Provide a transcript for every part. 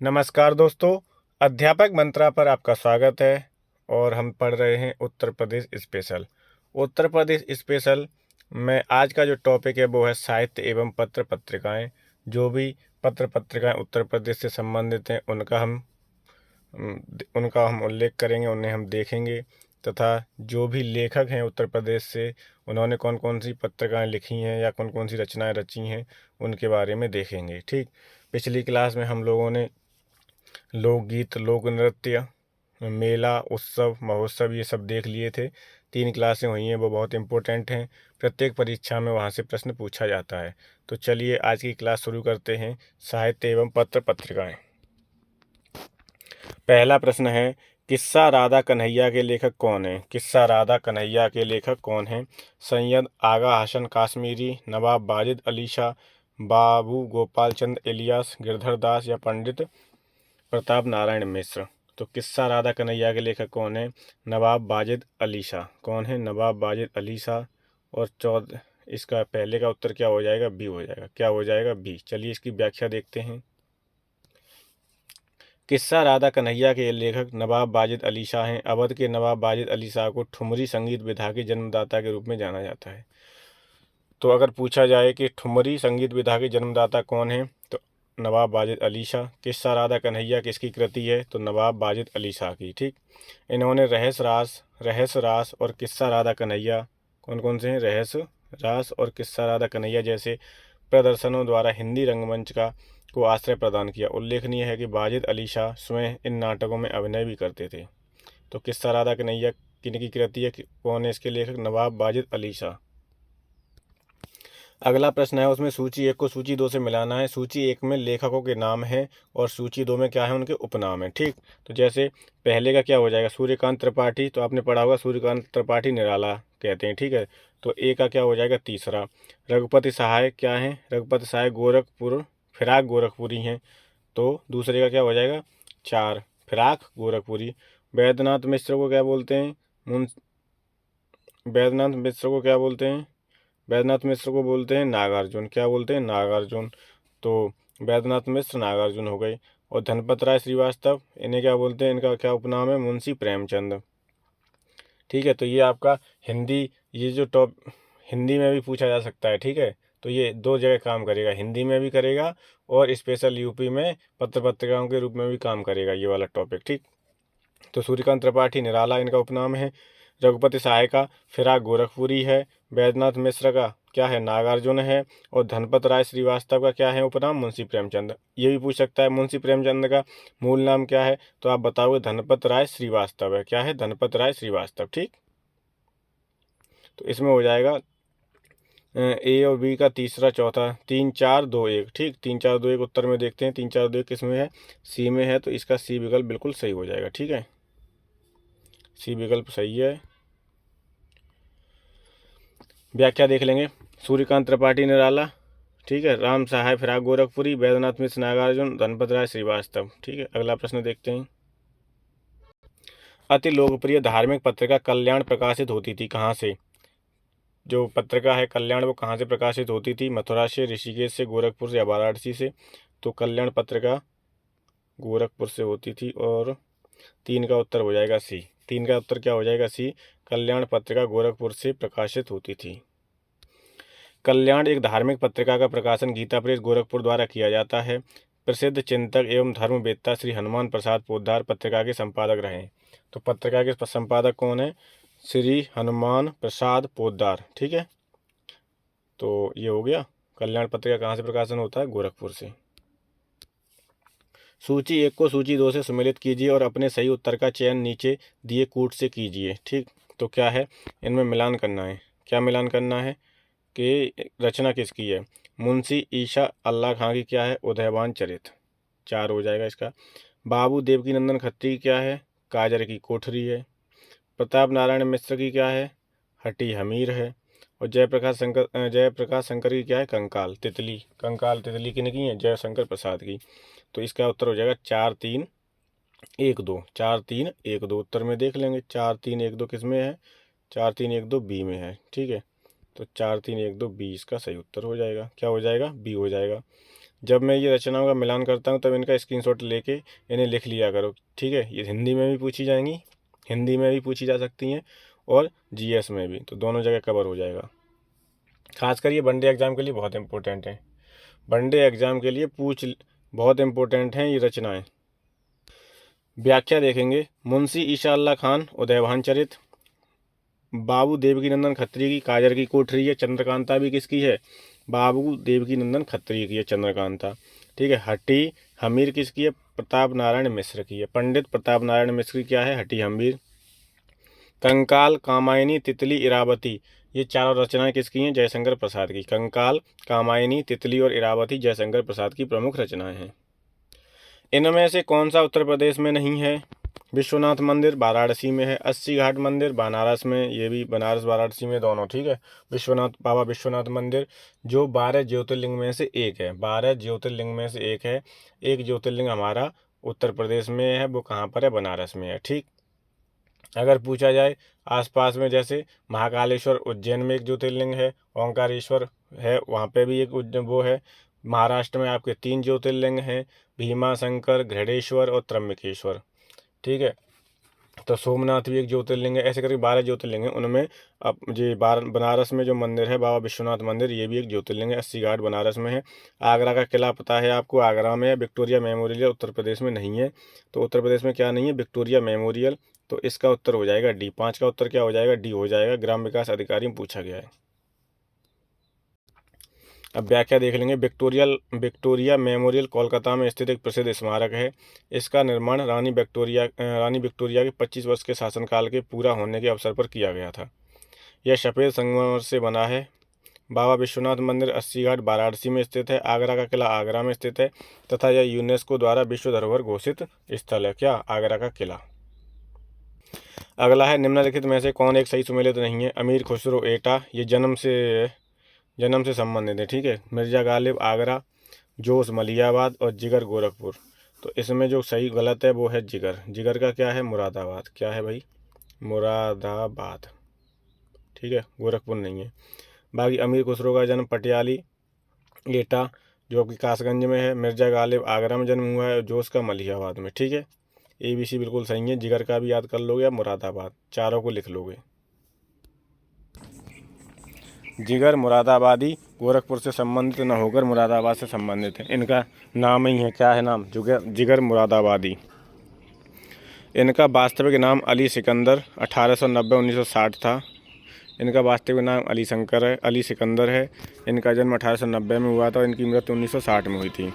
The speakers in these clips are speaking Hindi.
नमस्कार दोस्तों, अध्यापक मंत्रा पर आपका स्वागत है। और हम पढ़ रहे हैं उत्तर प्रदेश स्पेशल। उत्तर प्रदेश स्पेशल में आज का जो टॉपिक है वो है साहित्य एवं पत्र पत्रिकाएं। जो भी पत्र पत्रिकाएं उत्तर प्रदेश से संबंधित हैं उनका हम उल्लेख करेंगे, उन्हें हम देखेंगे तथा जो भी लेखक हैं उत्तर प्रदेश से उन्होंने कौन कौन सी पत्रिकाएं लिखी हैं या कौन कौन सी रचनाएं रची हैं उनके बारे में देखेंगे। ठीक, पिछली क्लास में हम लोगों ने लोकगीत, लोक नृत्य, मेला, उत्सव, महोत्सव ये सब देख लिए थे। 3 क्लासें हुई हैं, वो बहुत इम्पोर्टेंट हैं। प्रत्येक परीक्षा में वहाँ से प्रश्न पूछा जाता है। तो चलिए आज की क्लास शुरू करते हैं। साहित्य एवं पत्र पत्रिकाएं। पहला प्रश्न है, किस्सा राधा कन्हैया के लेखक कौन हैं? किस्सा राधा कन्हैया के लेखक कौन हैं? सैयद आगा हसन काश्मीरी, नवाब वाजिद अली शाह, बाबू गोपाल चंद इलियास, गिरधर दास या पंडित प्रताप नारायण मिश्र। तो किस्सा राधा कन्हैया के लेखक कौन है? नवाब वाजिद अली शाह। कौन है? नवाब वाजिद अली शाह। और इसका पहले का उत्तर क्या हो जाएगा? बी हो जाएगा। क्या हो जाएगा? बी। चलिए इसकी व्याख्या देखते हैं। किस्सा राधा कन्हैया के लेखक नवाब वाजिद अली शाह हैं। अवध के नवाब वाजिद अली शाह को ठुमरी संगीत विधा के जन्मदाता के रूप में जाना जाता है। तो अगर पूछा जाए कि ठुमरी संगीत विधा के जन्मदाता कौन है, तो नवाब वाजिद अली शाह। किस्सा राधा कन्हैया किसकी कृति है? तो नवाब वाजिद अली शाह की। ठीक, इन्होंने रहस्य रास और किस्सा राधा कन्हैया, कौन कौन से हैं? रहस्य रास और किस्सा राधा कन्हैया जैसे प्रदर्शनों द्वारा हिंदी रंगमंच को आश्रय प्रदान किया। उल्लेखनीय है कि वाजिद अली शाह स्वयं इन नाटकों में अभिनय भी करते थे। तो किस्सा राधा कन्हैया किनकी कृति है? कौन है इसके लेखक? नवाब वाजिद अली शाह। अगला प्रश्न है, उसमें सूची 1 को सूची 2 से मिलाना है। सूची 1 में लेखकों के नाम हैं और सूची 2 में क्या है? उनके उपनाम हैं। ठीक, तो जैसे पहले का क्या हो जाएगा? सूर्यकांत त्रिपाठी, तो आपने पढ़ा होगा सूर्यकांत त्रिपाठी निराला कहते हैं। ठीक है, तो ए का क्या हो जाएगा? तीसरा। रघुपति सहाय क्या है? रघुपति सहाय गोरखपुर फिराक गोरखपुरी हैं। तो दूसरे का क्या हो जाएगा? 4, फिराक गोरखपुरी। वैद्यनाथ मिश्र को क्या बोलते हैं? वैद्यनाथ मिश्र को क्या बोलते हैं? वैद्यनाथ मिश्र को बोलते हैं नागार्जुन। क्या बोलते हैं? नागार्जुन। तो वैद्यनाथ मिश्र नागार्जुन हो गए। और धनपत राय श्रीवास्तव, इन्हें क्या बोलते हैं? इनका क्या उपनाम है? मुंशी प्रेमचंद। ठीक है, तो ये आपका हिंदी, ये जो हिंदी में भी पूछा जा सकता है। ठीक है, तो ये 2 जगह काम करेगा, हिंदी में भी करेगा और स्पेशल यूपी में पत्र पत्रिकाओं के रूप में भी काम करेगा ये वाला टॉपिक। ठीक, तो सूर्यकांत त्रिपाठी निराला इनका उपनाम है। रघुपति सहाय का फिराक गोरखपुरी है। वैद्यनाथ मिश्र का क्या है? नागार्जुन है। और धनपत राय श्रीवास्तव का क्या है उपनाम? मुंशी प्रेमचंद। ये भी पूछ सकता है मुंशी प्रेमचंद का मूल नाम क्या है, तो आप बताओगे धनपत राय श्रीवास्तव है। क्या है? धनपत राय श्रीवास्तव। ठीक, तो इसमें हो जाएगा ए और बी का तीसरा चौथा 3 4 2 1। ठीक, 3 4 2 1 उत्तर में देखते हैं। 3 4 2 1 किस में है? सी में है, तो इसका सी विकल्प बिल्कुल सही हो जाएगा। ठीक है, सी विकल्प सही है। व्याख्या देख लेंगे। सूर्यकांत त्रिपाठी निराला, ठीक है, राम सहाय फिराक गोरखपुरी, वैद्यनाथ मिश्र नागार्जुन, धनपत राय श्रीवास्तव। ठीक है, अगला प्रश्न देखते हैं। अति लोकप्रिय धार्मिक पत्रिका कल्याण प्रकाशित होती थी कहाँ से? जो पत्रिका है कल्याण वो कहाँ से प्रकाशित होती थी? मथुरा से, ऋषिकेश से, गोरखपुर से या वाराणसी से? तो कल्याण पत्रिका गोरखपुर से होती थी। और 3 का उत्तर हो जाएगा सी। 3 का उत्तर क्या हो जाएगा? सी। कल्याण पत्रिका गोरखपुर से प्रकाशित होती थी। कल्याण एक धार्मिक पत्रिका का प्रकाशन गीता प्रेस गोरखपुर द्वारा किया जाता है। प्रसिद्ध चिंतक एवं धर्मवेत्ता श्री हनुमान प्रसाद पोद्दार पत्रिका के संपादक रहे। तो पत्रिका के संपादक कौन है? श्री हनुमान प्रसाद पोद्दार। ठीक है, तो ये हो गया। कल्याण पत्रिका कहाँ से प्रकाशन होता है? गोरखपुर से। सूची 1 को सूची 2 से सम्मिलित कीजिए और अपने सही उत्तर का चयन नीचे दिए कूट से कीजिए। ठीक, तो क्या है? इनमें मिलान करना है। क्या मिलान करना है कि रचना किसकी है? मुंशी ईशा अल्लाह खां की क्या है? उदयवान चरित। 4 हो जाएगा इसका। बाबू देवकीनंदन खत्री की क्या है? काजर की कोठरी है। प्रताप नारायण मिश्र की क्या है? हटी हमीर है। और जयप्रकाश शंकर की क्या है? कंकाल तितली। कंकाल तितली किन की है? जयशंकर प्रसाद की। तो इसका उत्तर हो जाएगा 4 3 1 2। 4 3 1 2 उत्तर में देख लेंगे। 4 3 1 2 किस में है? 4 3 1 2 बी में है। ठीक है, तो 4 3 1 2 बी इसका सही उत्तर हो जाएगा। क्या हो जाएगा? बी हो जाएगा। जब मैं ये रचनाओं का मिलान करता हूँ तब इनका स्क्रीनशॉट लेके इन्हें लिख लिया करो, ठीक है। ये हिंदी में भी पूछी जाएंगी, हिंदी में भी पूछी जा सकती हैं और जीएस में भी, तो दोनों जगह कवर हो जाएगा। खासकर ये वनडे एग्जाम के लिए बहुत इंपॉर्टेंट है, वनडे एग्जाम के लिए बहुत इंपॉर्टेंट हैं ये रचनाएं। व्याख्या देखेंगे। मुंशी ईशा अल्लाह खान उदयभान चरित, बाबू देवकीनंदन खत्री की काजर की कोठरी है, चंद्रकांता भी किसकी है, बाबू देवकीनंदन खत्री की है चंद्रकांता, ठीक है। हटी हमीर किसकी है, प्रताप नारायण मिश्र की है, पंडित प्रताप नारायण मिश्र की क्या है, हटी हमीर। कंकाल कामायनी तितली इरावती, ये चारों रचनाएं किसकी हैं, जयशंकर प्रसाद की। कंकाल कामायनी तितली और इरावती जयशंकर प्रसाद की प्रमुख रचनाएं हैं। इनमें से कौन सा उत्तर प्रदेश में नहीं है, विश्वनाथ मंदिर वाराणसी में है, 80 घाट मंदिर बनारस में, ये भी बनारस वाराणसी में दोनों, ठीक है। बाबा विश्वनाथ मंदिर जो 12 ज्योतिर्लिंग में से एक है, 12 ज्योतिर्लिंग में से एक है। एक ज्योतिर्लिंग हमारा उत्तर प्रदेश में है, वो कहाँ पर है, बनारस में है, ठीक। अगर पूछा जाए आसपास में, जैसे महाकालेश्वर उज्जैन में एक ज्योतिर्लिंग है, ओंकारेश्वर है वहाँ पे भी एक वो है। महाराष्ट्र में आपके 3 ज्योतिर्लिंग हैं, भीमा शंकर, घृडेश्वर और त्र्यंबकेश्वर, ठीक है। तो सोमनाथ भी एक ज्योतिर्लिंग है, ऐसे करके 12 ज्योतिर्लिंग हैं। उनमें अब ये बनारस में जो मंदिर है बाबा विश्वनाथ मंदिर, ये भी एक ज्योतिर्लिंग है, 80 घाट बनारस में है। आगरा का किला पता है आपको, आगरा में है। विक्टोरिया मेमोरियल उत्तर प्रदेश में नहीं है, तो उत्तर प्रदेश में क्या नहीं है, विक्टोरिया मेमोरियल, तो इसका उत्तर हो जाएगा डी। 5 का उत्तर क्या हो जाएगा, डी हो जाएगा। ग्राम विकास अधिकारी में पूछा गया है। अब व्याख्या देख लेंगे। विक्टोरिया मेमोरियल कोलकाता में स्थित एक प्रसिद्ध स्मारक है। इसका निर्माण रानी विक्टोरिया के 25 वर्ष के शासनकाल के पूरा होने के अवसर पर किया गया था। यह सफ़ेद संगमरमर से बना है। बाबा विश्वनाथ मंदिर 80 घाट वाराणसी में स्थित है। आगरा का किला आगरा में स्थित है तथा यह यूनेस्को द्वारा विश्व धरोहर घोषित स्थल है। क्या, आगरा का किला। अगला है, निम्नलिखित में से कौन एक सही सुमेलित नहीं है। अमीर खुसरो एटा, ये जन्म से संबंधित है, ठीक है। मिर्जा गालिब आगरा, जोश मलियाबाद और जिगर गोरखपुर। तो इसमें जो सही गलत है वो है जिगर। जिगर का क्या है, मुरादाबाद। क्या है भाई, मुरादाबाद, ठीक है, गोरखपुर नहीं है। बाकी अमीर खुसरो का जन्म पटियाली एटा जो कि कासगंज में है। मिर्जा गालिब आगरा में जन्म हुआ है और जोश का मलियाबाद में, ठीक है। ABC बिल्कुल सही है। जिगर का भी याद कर लोगे या मुरादाबाद, चारों को लिख लोगे। जिगर मुरादाबादी गोरखपुर से संबंधित न होकर मुरादाबाद से संबंधित है। इनका नाम ही है, क्या है नाम, जिगर मुरादाबादी। इनका वास्तविक नाम अली सिकंदर 1890-1960 था। इनका वास्तविक नाम अली सिकंदर है। इनका जन्म 1890 में हुआ था और इनकी मृत्यु 1960 में हुई थी।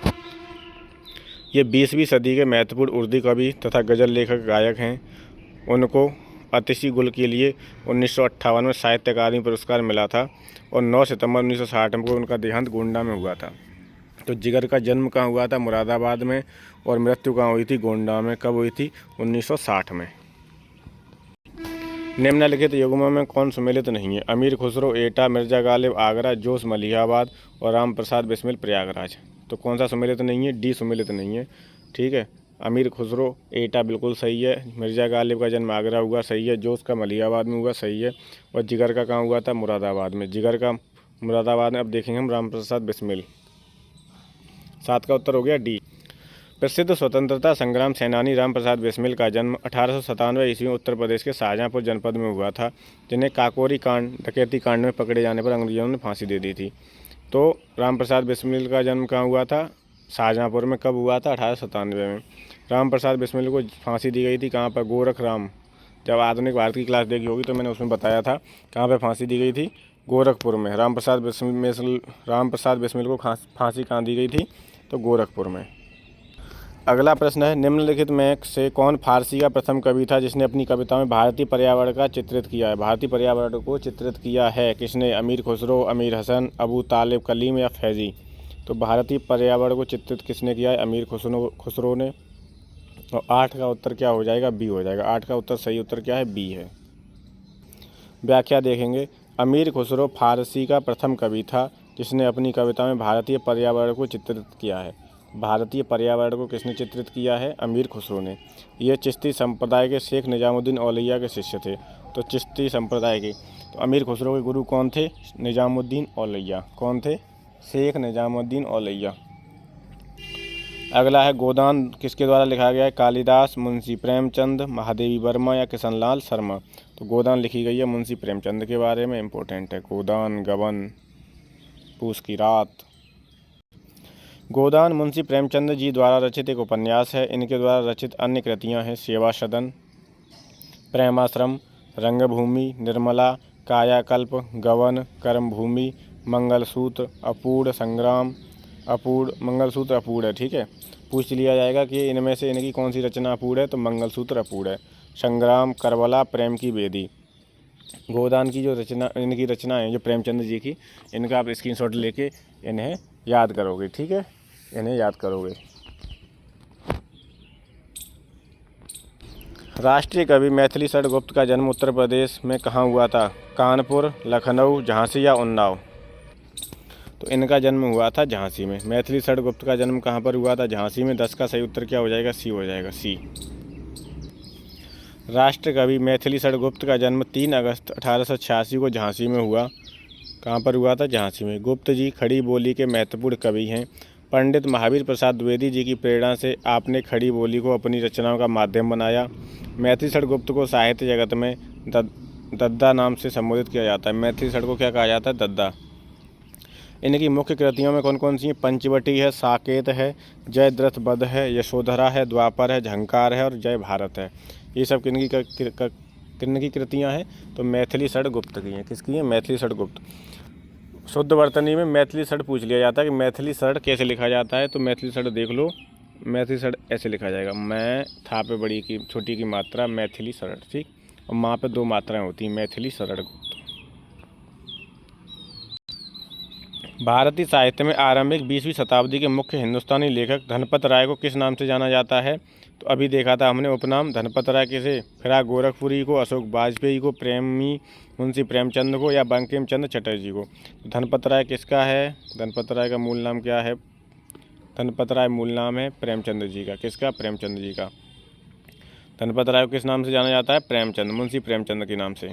ये 20वीं सदी के महत्वपूर्ण उर्दू कवि तथा गज़ल लेखक गायक हैं। उनको अतिशी गुल के लिए 1958 में साहित्य अकादमी पुरस्कार मिला था और 9 सितंबर 1960 को उनका देहांत गोंडा में हुआ था। तो जिगर का जन्म कहाँ हुआ था, मुरादाबाद में, और मृत्यु कहाँ हुई थी, गोंडा में। कब हुई थी, 1960 में। निम्नलिखित युग्मों में कौन सुमेलित नहीं है। अमीर खुसरो एटा, मिर्जा गालिब आगरा, जोश मलिहाबाद और राम प्रसाद बिस्मिल प्रयागराज। तो कौन सा सुमेलित नहीं है, डी सुमेलित नहीं है, ठीक है। अमीर खुसरो एटा बिल्कुल सही है। मिर्जा गालिब का जन्म आगरा हुआ, सही है। जोश का मलिहाबाद में हुआ, सही है। और जिगर का कहाँ हुआ था, मुरादाबाद में। जिगर का मुरादाबाद में। अब देखेंगे हम राम प्रसाद बिस्मिल। 7 का उत्तर हो गया डी। प्रसिद्ध स्वतंत्रता संग्राम सेनानी राम प्रसाद बिस्मिल का जन्म 1897 ईस्वी में उत्तर प्रदेश के शाहजहाँपुर जनपद में हुआ था, जिन्हें काकोरी कांड डकैती कांड में पकड़े जाने पर अंग्रेजों ने फांसी दे दी थी। तो राम प्रसाद बिस्मिल का जन्म कहाँ हुआ था, शाहजहाँपुर में। कब हुआ था, 1897 में। राम प्रसाद बिस्मिल को फांसी दी गई थी कहाँ पर, गोरखराम। जब आधुनिक भारत की क्लास देखी होगी तो मैंने उसमें बताया था कहाँ पर फांसी दी गई थी, गोरखपुर में। राम प्रसाद बिस्मिल को फांसी कहाँ दी गई थी, तो गोरखपुर में। अगला प्रश्न है, निम्नलिखित में से कौन फारसी का प्रथम कवि था जिसने अपनी कविता में भारतीय पर्यावरण का चित्रित किया है। भारतीय पर्यावरण को चित्रित किया है किसने, अमीर खुसरो, अमीर हसन, अबू तालिब कलीम या फैजी। तो भारतीय पर्यावरण को चित्रित किसने किया है, अमीर खुसरो ने। और 8 का उत्तर क्या हो जाएगा, बी हो जाएगा। 8 का उत्तर सही उत्तर क्या है, बी है। व्याख्या देखेंगे। अमीर खुसरो फारसी का प्रथम कवि था जिसने अपनी कविता में भारतीय पर्यावरण को चित्रित किया है। भारतीय पर्यावरण को किसने चित्रित किया है, अमीर खुसरो ने। ये चिश्ती संप्रदाय के शेख निजामुद्दीन औलैया के शिष्य थे। तो चिश्ती संप्रदाय के, तो अमीर खुसरो के गुरु कौन थे, निजामुद्दीन औलैया। कौन थे, शेख निजामुद्दीन औलैया। अगला है गोदान किसके द्वारा लिखा गया है? कालिदास, मुंशी प्रेमचंद, महादेवी वर्मा या किशनलाल शर्मा। तो गोदान लिखी गई है मुंशी प्रेमचंद के बारे में, इम्पोर्टेंट है। गोदान, गबन, पूस की रात। गोदान मुंशी प्रेमचंद जी द्वारा रचित एक उपन्यास है। इनके द्वारा रचित अन्य कृतियां हैं सेवा सदन, प्रेमाश्रम, रंगभूमि, निर्मला, कायाकल्प, गबन, कर्मभूमि, मंगलसूत्र, अपूर्ण संग्राम, मंगलसूत्र अपूर्ण है। ठीक है, पूछ लिया जाएगा कि इनमें से इनकी कौन सी रचना अपूर्ण है, तो मंगलसूत्र अपूर्ण है। संग्राम, करबला, प्रेम की बेदी। गोदान की जो रचना, इनकी रचना है जो प्रेमचंद जी की, इनका आप स्क्रीनशॉट लेके इन्हें याद करोगे। ठीक है, इन्हें याद करोगे। राष्ट्रीय कवि मैथिली षड गुप्त का जन्म उत्तर प्रदेश में कहाँ हुआ था? कानपुर, लखनऊ, झांसी या उन्नाव। तो इनका जन्म हुआ था झांसी में। मैथिली षड गुप्त का जन्म कहाँ पर हुआ था? झांसी में। 10 का सही उत्तर क्या हो जाएगा? सी हो जाएगा, सी। राष्ट्र कवि मैथिली षड गुप्त का जन्म 3 अगस्त 1886 को झांसी में हुआ। कहाँ पर हुआ था? झांसी में। गुप्त जी खड़ी बोली के महत्वपूर्ण कवि हैं। पंडित महावीर प्रसाद द्विवेदी जी की प्रेरणा से आपने खड़ी बोली को अपनी रचनाओं का माध्यम बनाया। मैथिली षड गुप्त को साहित्य जगत में दद्दा नाम से संबोधित किया जाता है। मैथिली षड को क्या कहा जाता है? दद्दा। इनकी मुख्य कृतियों में कौन कौन सी हैं? पंचवटी है, साकेत है, जयद्रथ वध है, यशोधरा है, द्वापर है, झंकार है और जय भारत है। ये सब किनकी कृतियाँ हैं? तो मैथिली षड गुप्त की हैं। किसकी हैं? मैथिली षड गुप्त। शुद्ध वर्तनी में मैथिली षड पूछ लिया जाता है कि मैथिली षड कैसे लिखा जाता है, तो मैथिली षड देख लो। मैथिली षड ऐसे लिखा जाएगा, मैं था पे बड़ी की छोटी की मात्रा मैथिली षड, ठीक, और माँ पे 2 मात्राएं होती हैं, मैथिली षड गुप्त। भारतीय साहित्य में आरंभिक 20वीं शताब्दी के मुख्य हिंदुस्तानी लेखक धनपत राय को किस नाम से जाना जाता है? तो अभी देखा था हमने उपनाम। धनपत राय किसे? फिराक गोरखपुरी को, अशोक वाजपेयी को, प्रेमी मुंशी प्रेमचंद को या बंकिम चंद्र चटर्जी को। धनपत राय किसका है? धनपत राय का मूल नाम क्या है? धनपत राय मूल नाम है प्रेमचंद जी का। किसका? प्रेमचंद जी का। धनपत राय को किस नाम से जाना जाता है? प्रेमचंद, मुंशी प्रेमचंद के नाम से।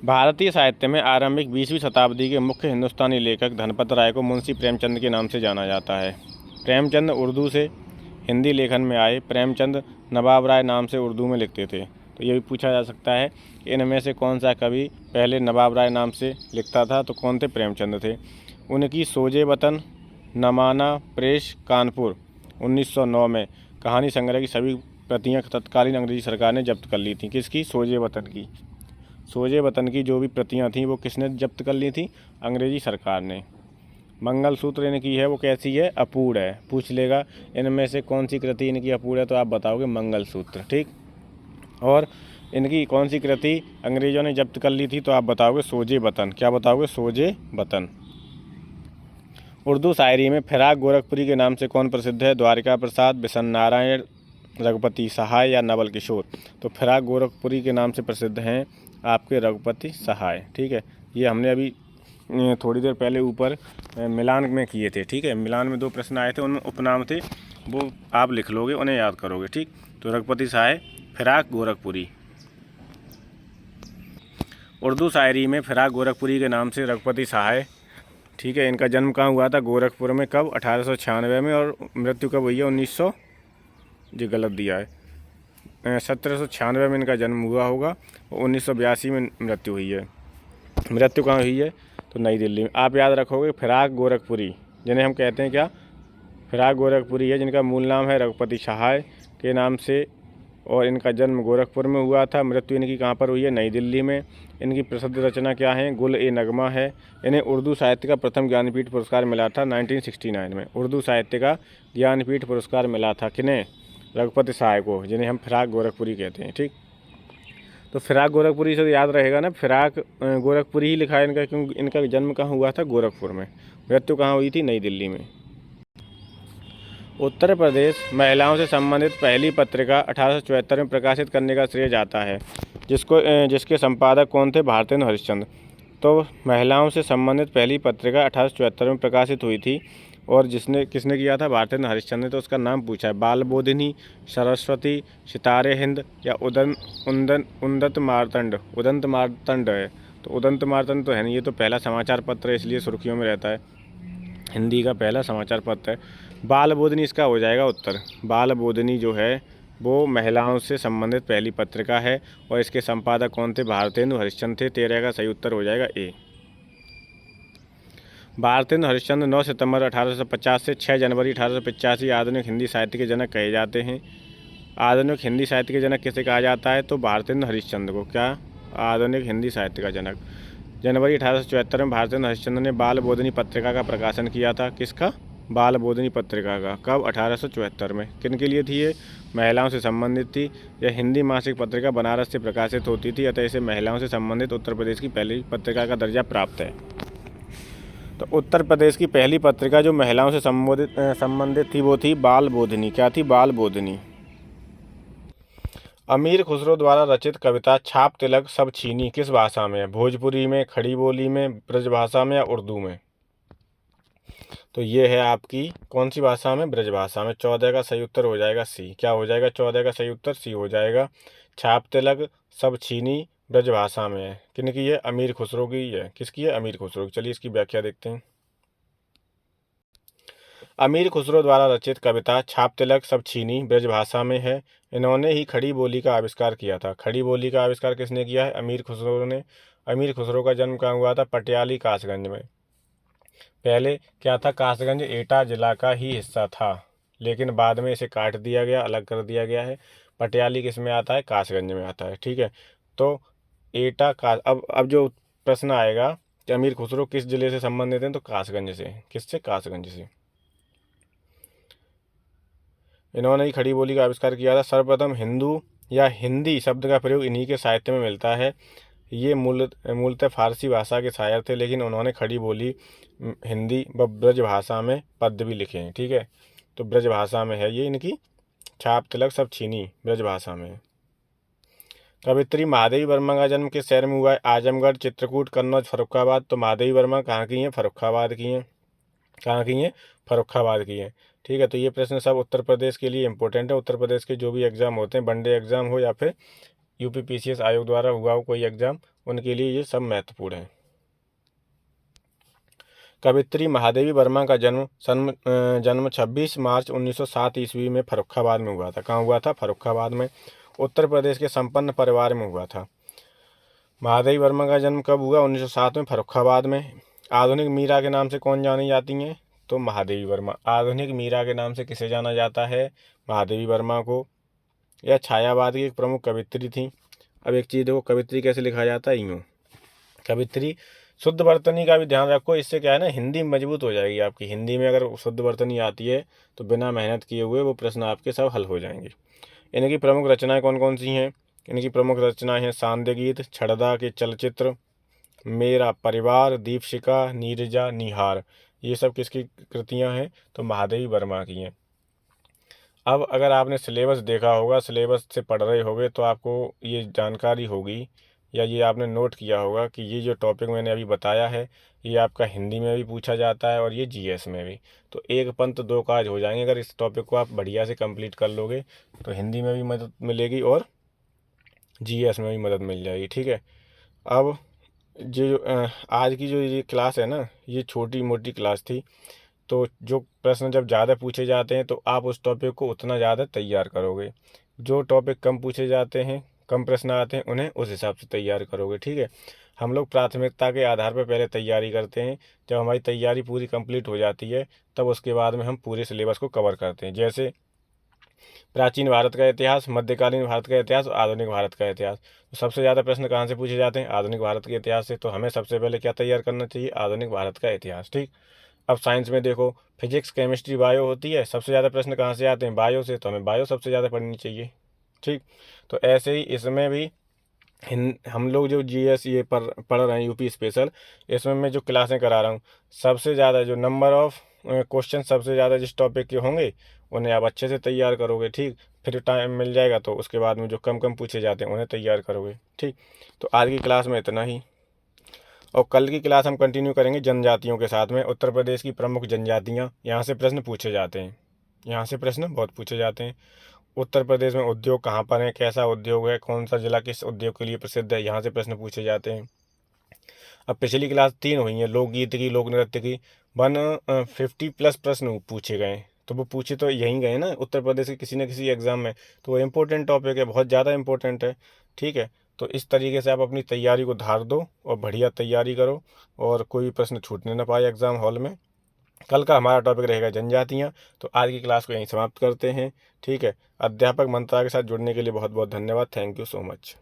भारतीय साहित्य में आरंभिक 20वीं शताब्दी के मुख्य हिंदुस्तानी लेखक धनपत राय को मुंशी प्रेमचंद के नाम से जाना जाता है। प्रेमचंद उर्दू से हिंदी लेखन में आए। प्रेमचंद नवाब राय नाम से उर्दू में लिखते थे। तो ये भी पूछा जा सकता है कि इनमें से कौन सा कवि पहले नवाब राय नाम से लिखता था? तो कौन थे? प्रेमचंद थे। उनकी सोजे वतन, नमाना, प्रेस, कानपुर 1909 में कहानी संग्रह की सभी प्रतियां तत्कालीन अंग्रेजी सरकार ने जब्त कर ली थी। किसकी? सोजे वतन की। सोजे वतन की जो भी प्रतियां थीं वो किसने जब्त कर ली थी? अंग्रेजी सरकार ने। मंगलसूत्र इनकी है वो कैसी है? अपूर्ण है। पूछ लेगा इनमें से कौन सी कृति इनकी अपूर्ण है, तो आप बताओगे मंगलसूत्र, ठीक। और इनकी कौन सी कृति अंग्रेजों ने जब्त कर ली थी, तो आप बताओगे सोजे वतन। क्या बताओगे? सोजे वतन। उर्दू शायरी में फिराक गोरखपुरी के नाम से कौन प्रसिद्ध है? द्वारिका प्रसाद, बिशन नारायण, रघुपति सहाय या नवल किशोर। तो फिराक गोरखपुरी के नाम से प्रसिद्ध हैं आपके रघुपति सहाय, ठीक है। ये हमने अभी थोड़ी देर पहले ऊपर मिलान में किए थे, ठीक है। मिलान में 2 प्रश्न आए थे, उनमें उपनाम थे, वो आप लिख लोगे, उन्हें याद करोगे, ठीक। तो रघुपति सहाय, फिराक गोरखपुरी। उर्दू शायरी में फिराक गोरखपुरी के नाम से रघुपति सहाय, ठीक है। इनका जन्म कहाँ हुआ था? गोरखपुर में। कब? 1896 में। और मृत्यु कब हुई है? 1900, जी गलत दिया है, 1796 में इनका जन्म हुआ होगा। 1982 में मृत्यु हुई है। मृत्यु कहाँ हुई है? तो नई दिल्ली में। आप याद रखोगे फिराक गोरखपुरी, जिन्हें हम कहते हैं क्या? फिराक गोरखपुरी है, जिनका मूल नाम है रघुपति सहाय के नाम से, और इनका जन्म गोरखपुर में हुआ था। मृत्यु इनकी कहाँ पर हुई है? नई दिल्ली में। इनकी प्रसिद्ध रचना क्या है? गुल-ए-नगमा है। इन्हें उर्दू साहित्य का प्रथम ज्ञानपीठ पुरस्कार मिला था 1969 में। उर्दू साहित्य का ज्ञानपीठ पुरस्कार मिला था किन्हें? रघुपति सहाय को, जिन्हें हम फिराक गोरखपुरी कहते हैं, ठीक। तो फिराक गोरखपुरी से याद रहेगा ना, फिराक गोरखपुरी ही लिखा है इनका, क्योंकि इनका जन्म कहाँ हुआ था? गोरखपुर में। मृत्यु कहाँ हुई थी? नई दिल्ली में। उत्तर प्रदेश महिलाओं से संबंधित पहली पत्रिका 1874 में प्रकाशित करने का श्रेय जाता है, जिसके संपादक कौन थे? भारतेंदु हरिश्चंद्र। तो महिलाओं से संबंधित पहली पत्रिका 1874 में प्रकाशित हुई थी, और किसने किया था? भारतेंदु हरिश्चंद्र ने। तो उसका नाम पूछा है, बाल बोधिनी, सरस्वती, सितारे हिंद या उदंत मार्तंड। उदंत मार्तंड है, तो उदंत मार्तंड तो है नहीं, ये तो पहला समाचार पत्र है, इसलिए सुर्खियों में रहता है। हिंदी का पहला समाचार पत्र है। बाल बोधनी इसका हो जाएगा उत्तर। बाल बोधनी जो है वो महिलाओं से संबंधित पहली पत्रिका है और इसके संपादक कौन थे? भारतेंदु हरिश्चंद्र थे। 13 का सही उत्तर हो जाएगा ए। भारतेंदु हरिश्चंद्र 9 सितंबर 1850 से 6 जनवरी 1885 आधुनिक हिंदी साहित्य के जनक कहे जाते हैं। आधुनिक हिंदी साहित्य के जनक किसे कहा जाता है? तो भारतेंदु हरिश्चंद्र को। क्या? आधुनिक हिंदी साहित्य का जनक। जनवरी 1874 में भारतेंदु हरिश्चंद्र ने बाल बोधनी पत्रिका का प्रकाशन किया था। किसका? बाल बोधनी पत्रिका का। कब? 1874 में। किन के लिए थी ये? महिलाओं से संबंधित थी। यह हिंदी मासिक पत्रिका बनारस से प्रकाशित होती थी, अतः इसे महिलाओं से संबंधित उत्तर प्रदेश की पहली पत्रिका का दर्जा प्राप्त है। तो उत्तर प्रदेश की पहली पत्रिका जो महिलाओं से संबंधित थी वो थी बाल बोधनी। क्या थी? बाल बोधनी। अमीर खुसरो द्वारा रचित कविता छाप तिलक सब छीनी किस भाषा में है? भोजपुरी में, खड़ी बोली में, ब्रजभाषा में या उर्दू में? तो ये है आपकी कौन सी भाषा में? ब्रजभाषा में। 14 का सही उत्तर हो जाएगा सी। क्या हो जाएगा 14 का सही उत्तर? सी हो जाएगा। छाप तिलक सब छीनी ब्रजभाषा में है। किनकी है? अमीर खुसरो की है। किसकी है? अमीर खुसरो की। चलिए इसकी व्याख्या देखते हैं। अमीर खुसरो द्वारा रचित कविता छाप तिलक सब छीनी ब्रजभाषा में है। इन्होंने ही खड़ी बोली का आविष्कार किया था। खड़ी बोली का आविष्कार किसने किया है? अमीर खुसरो ने। अमीर खुसरो का जन्म कहाँ हुआ था? पटियाली कासगंज में। पहले क्या था? कासगंज एटा जिला का ही हिस्सा था, लेकिन बाद में इसे काट दिया गया, अलग कर दिया गया है। पटियाली किस में आता है? कासगंज में आता है। ठीक है, तो एटा का अब जो प्रश्न आएगा कि अमीर खुसरो किस जिले से संबंधित हैं, तो कासगंज से। किससे? कासगंज से। इन्होंने ही खड़ी बोली का आविष्कार किया था। सर्वप्रथम हिंदू या हिंदी शब्द का प्रयोग इन्हीं के साहित्य में मिलता है। ये मूलतः फारसी भाषा के शायर थे, लेकिन उन्होंने खड़ी बोली हिंदी व ब्रज भाषा में पद्य भी लिखे हैं। ठीक है, तो ब्रज भाषा में है ये इनकी। छाप तिलक सब छीनी ब्रज भाषा में है। कवित्री महादेवी वर्मा का जन्म किस शहर में हुआ है? आजमगढ़, चित्रकूट, कन्नौज, फर्रुखाबाद। तो महादेवी वर्मा कहाँ की हैं? फर्रुखाबाद की हैं। कहाँ की हैं? फर्रुखाबाद की हैं। ठीक है, तो ये प्रश्न सब उत्तर प्रदेश के लिए इंपॉर्टेंट है। उत्तर प्रदेश के जो भी एग्जाम होते हैं, वनडे एग्जाम हो या फिर यूपीपीसीएस आयोग द्वारा हुआ हो कोई एग्जाम, उनके लिए ये सब महत्वपूर्ण है। कवित्री महादेवी वर्मा का जन्म 26 मार्च 1907 ईस्वी में फर्रुखाबाद में हुआ था। कहाँ हुआ था? फर्रुखाबाद में। उत्तर प्रदेश के संपन्न परिवार में हुआ था। महादेवी वर्मा का जन्म कब हुआ? 1907 में, फर्रुखाबाद में। आधुनिक मीरा के नाम से कौन जानी जाती हैं? तो महादेवी वर्मा। आधुनिक मीरा के नाम से किसे जाना जाता है? महादेवी वर्मा को। यह छायावाद की एक प्रमुख कवित्री थी। अब एक चीज़ देखो, कवित्री कैसे लिखा जाता है? यूँ। कवित्री शुद्ध वर्तनी का भी ध्यान रखो, इससे क्या है ना, हिंदी मजबूत हो जाएगी आपकी। हिंदी में अगर शुद्ध वर्तनी आती है तो बिना मेहनत किए हुए वो प्रश्न आपके सब हल हो जाएंगे। इनकी प्रमुख रचनाएं कौन कौन सी हैं? इनकी प्रमुख रचनाएं हैं सांध्य गीत, छड़दा के चलचित्र, मेरा परिवार, दीपशिखा, नीरजा, निहार। ये सब किसकी कृतियां हैं? तो महादेवी वर्मा की हैं। अब अगर आपने सिलेबस देखा होगा, सिलेबस से पढ़ रहे होगे, तो आपको ये जानकारी होगी या ये आपने नोट किया होगा कि ये जो टॉपिक मैंने अभी बताया है, ये आपका हिंदी में भी पूछा जाता है और ये जीएस में भी। तो एक पंथ दो काज हो जाएंगे। अगर इस टॉपिक को आप बढ़िया से कंप्लीट कर लोगे तो हिंदी में भी मदद मिलेगी और जीएस में भी मदद मिल जाएगी। ठीक है, अब आज की जो ये क्लास है ना, ये छोटी मोटी क्लास थी। तो जो प्रश्न जब ज़्यादा पूछे जाते हैं तो आप उस टॉपिक को उतना ज़्यादा तैयार करोगे। जो टॉपिक कम पूछे जाते हैं, कम प्रश्न आते हैं, उन्हें उस हिसाब से तैयार करोगे। ठीक है, हम लोग प्राथमिकता के आधार पर पहले तैयारी करते हैं। जब हमारी तैयारी पूरी कंप्लीट हो जाती है तब उसके बाद में हम पूरे सिलेबस को कवर करते हैं। जैसे प्राचीन भारत का इतिहास, मध्यकालीन भारत का इतिहास और आधुनिक भारत का इतिहास। तो सबसे ज़्यादा प्रश्न कहाँ से पूछे जाते हैं? आधुनिक भारत के इतिहास से। तो हमें सबसे पहले क्या तैयार करना चाहिए? आधुनिक भारत का इतिहास। ठीक, अब साइंस में देखो, फिजिक्स, केमिस्ट्री, बायो होती है। सबसे ज़्यादा प्रश्न कहाँ से आते हैं? बायो से। तो हमें बायो सबसे ज़्यादा पढ़नी चाहिए। ठीक, तो ऐसे ही इसमें भी हम लोग जो जीएस ये पढ़ रहे हैं, यूपी स्पेशल, इसमें मैं जो क्लासें करा रहा हूँ, सबसे ज़्यादा जो नंबर ऑफ क्वेश्चन सबसे ज़्यादा जिस टॉपिक के होंगे उन्हें आप अच्छे से तैयार करोगे। ठीक, फिर टाइम मिल जाएगा तो उसके बाद में जो कम कम पूछे जाते हैं उन्हें तैयार करोगे। ठीक, तो आज की क्लास में इतना ही, और कल की क्लास हम कंटिन्यू करेंगे जनजातियों के साथ में। उत्तर प्रदेश की प्रमुख जनजातियाँ, यहाँ से प्रश्न पूछे जाते हैं। यहाँ से प्रश्न बहुत पूछे जाते हैं। उत्तर प्रदेश में उद्योग कहाँ पर है, कैसा उद्योग है, कौन सा जिला किस उद्योग के लिए प्रसिद्ध है, यहाँ से प्रश्न पूछे जाते हैं। अब पिछली क्लास 3 हुई है, लोकगीत की, लोक नृत्य की, 150+ प्रश्न पूछे गए। तो वो पूछे तो यहीं गए ना उत्तर प्रदेश के किसी न किसी एग्जाम में। तो वो इम्पोर्टेंट टॉपिक है, बहुत ज़्यादा इम्पोर्टेंट है। ठीक है, तो इस तरीके से आप अपनी तैयारी को धार दो और बढ़िया तैयारी करो, और कोई भी प्रश्न छूटने ना पाए एग्जाम हॉल में। कल का हमारा टॉपिक रहेगा जनजातियाँ। तो आज की क्लास को यहीं समाप्त करते हैं। ठीक है, अध्यापक मंत्रा के साथ जुड़ने के लिए बहुत बहुत धन्यवाद। Thank you so much.